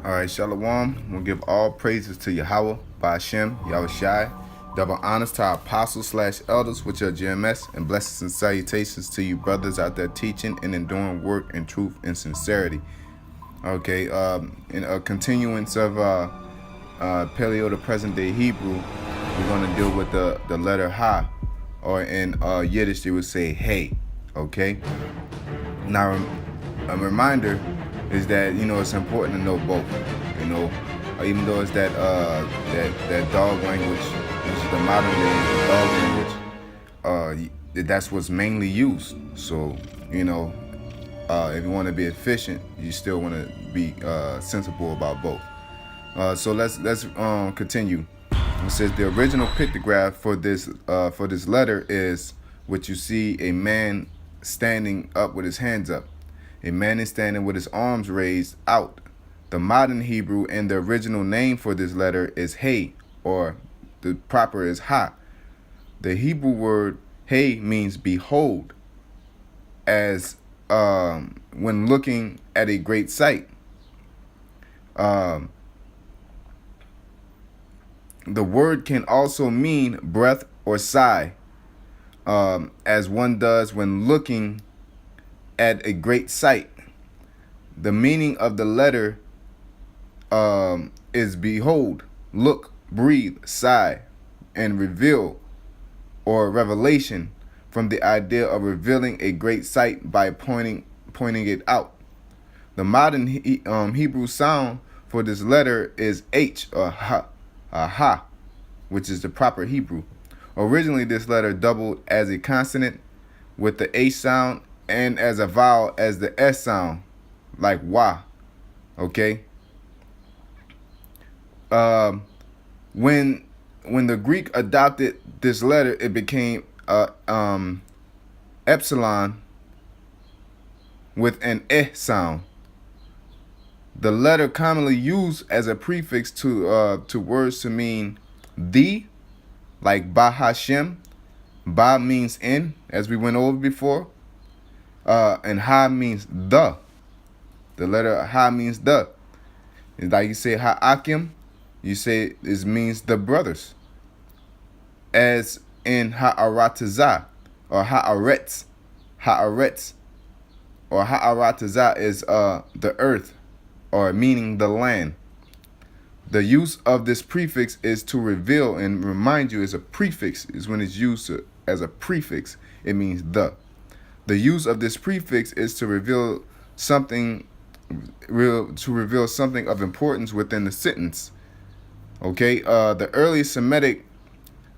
All right, Shalom. We'll give all praises to Yahweh, Ba'ashem, Yahushai. Double honors to our apostles/elders, which are GMS, and blessings and salutations to you brothers out there teaching and enduring work in truth and sincerity. Okay, in a continuance of Paleo to present day Hebrew, we're going to deal with the letter Ha, or in Yiddish they would say Hey. Okay. Now, a reminder is that it's important to know both. Even though it's that dog language, which is the modern day dog language, that's what's mainly used. So if you want to be efficient, you still want to be sensible about both. So let's continue. It says the original pictograph for this letter is what you see: a man standing up with his hands up. A man is standing with his arms raised out. The modern Hebrew and the original name for this letter is Hey, or the proper is Ha. The Hebrew word Hey means behold, as when looking at a great sight. The word can also mean breath or sigh, as one does when looking at a great sight. The meaning of the letter is behold, look, breathe, sigh, and reveal, or revelation, from the idea of revealing a great sight by pointing it out. The modern Hebrew sound for this letter is H, or Ha, which is the proper Hebrew. Originally, this letter doubled as a consonant with the H sound and as a vowel as the S sound, like Wa. Okay. When the Greek adopted this letter, it became epsilon with an eh sound. The letter commonly used as a prefix to words to mean the, like Ba Hashem. Ba means in, as we went over before. And Ha means the. The letter Ha means the. It's like you say Ha'akim, you say it means the brothers. As in Ha'arataza, or Ha'aretz. Ha'aretz, or Ha'arataza is the earth, or meaning the land. The use of this prefix is to reveal and remind you. Is a prefix, is when it's used as a prefix, it means the. The use of this prefix is to reveal something of importance within the sentence. Okay, the early Semitic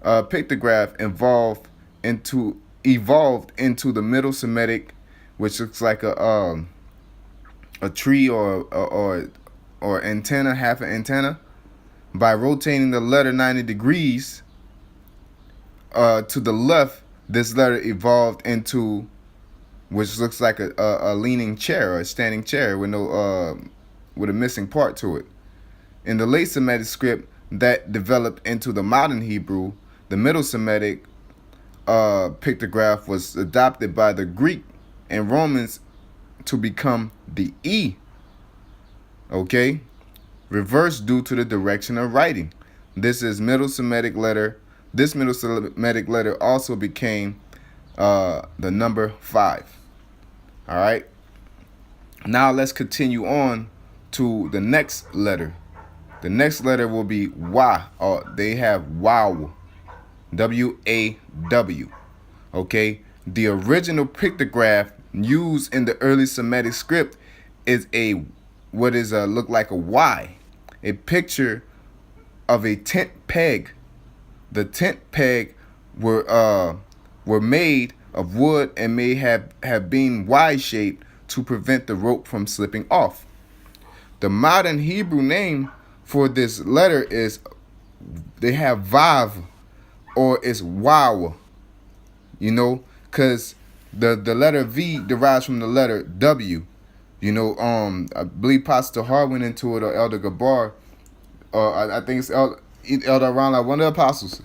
pictograph evolved into the Middle Semitic, which looks like a tree or antenna, half an antenna. By rotating the letter 90 degrees to the left, this letter evolved into, which looks like a leaning chair or a standing chair with a missing part to it. In the late Semitic script that developed into the modern Hebrew, the Middle Semitic pictograph was adopted by the Greek and Romans to become the E. Okay, reversed due to the direction of writing. This Middle Semitic letter also became the number 5. All right. Now let's continue on to the next letter. The next letter will be Wa, or they have Waw, W-A-W. Okay. The original pictograph used in the early Semitic script is look like a Y, a picture of a tent peg. The tent peg were made of wood and may have been Y-shaped to prevent the rope from slipping off. The modern Hebrew name for this letter is, they have Vav, or it's Waw, because the letter V derives from the letter W. I believe Pastor Hart went into it, or Elder Gabar, or I think it's Elder around, like one of the apostles.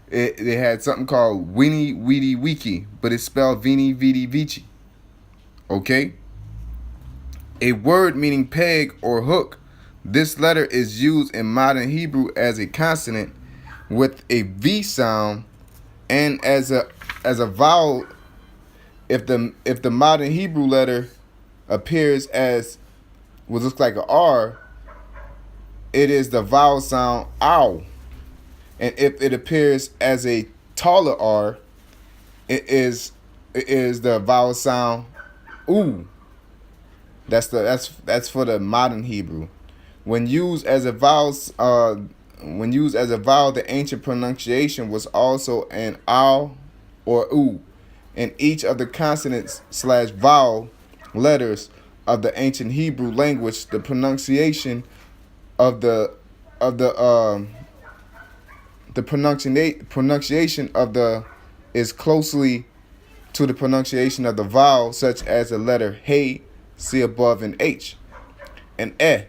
They had something called Weenie Weedy Wiki, but it's spelled Vini Vidi Vici. Okay? A word meaning peg or hook This letter is used in modern Hebrew as a consonant with a V sound and as a vowel. If the modern Hebrew letter appears as what looks like an R, it is the vowel sound ow. And if it appears as a taller R, it is the vowel sound oo. That's for the modern Hebrew. When used as a vowel, the ancient pronunciation was also an ow or oo in each of the consonants/vowel letters of the ancient Hebrew language. The pronunciation of the pronunciation of the is closely to the pronunciation of the vowel, such as the letter hey, see above, in H, and eh.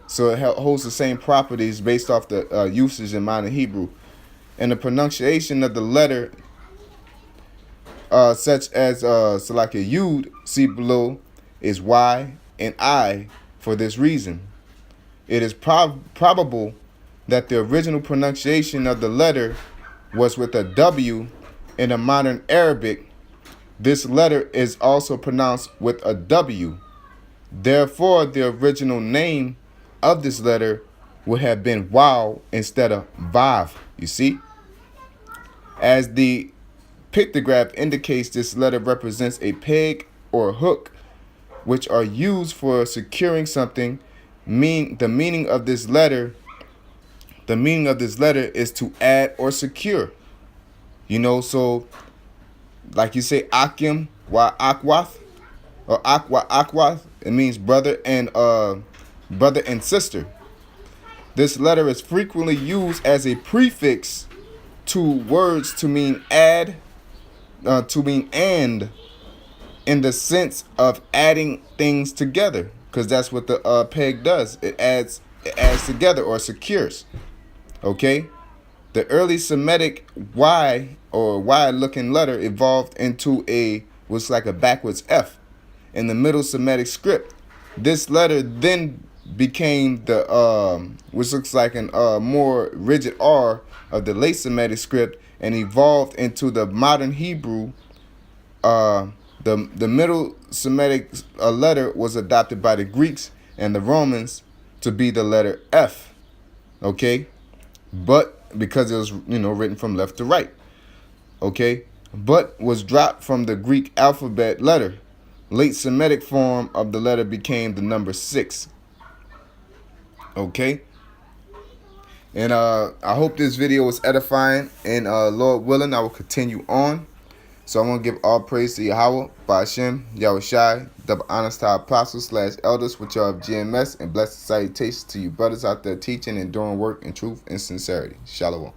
So it holds the same properties based off the usage in modern Hebrew. And the pronunciation of the letter, such as so like a yud, see below, is Y and I for this reason. It is probable that the original pronunciation of the letter was with a W. In the modern Arabic, this letter is also pronounced with a W. Therefore, the original name of this letter would have been Waw instead of Vav. You see? As the pictograph indicates, this letter represents a peg or hook, which are used for securing something. The meaning of this letter is to add or secure. So like you say Akim wa Akwath or Akwa Akwath, it means brother and sister. This letter is frequently used as a prefix to words to mean add, to mean and, in the sense of adding things together, because that's what the peg does. It adds together or secures. Okay, the early Semitic Y or Y-looking letter evolved into what's like a backwards F in the Middle Semitic script. This letter then became the which looks like an more rigid R of the late Semitic script and evolved into the modern Hebrew. The Middle Semitic letter was adopted by the Greeks and the Romans to be the letter F. Okay, but because it was written from left to right. Okay, but was dropped from the Greek alphabet letter. Late Semitic form of the letter became the number 6. Okay, and I hope this video was edifying, and Lord willing, I will continue on. So I want to give all praise to Yahweh, Hashem, Yahushai, double honors to our apostles / elders, which are of GMS, and blessed salutations to you brothers out there teaching and doing work in truth and sincerity. Shalom.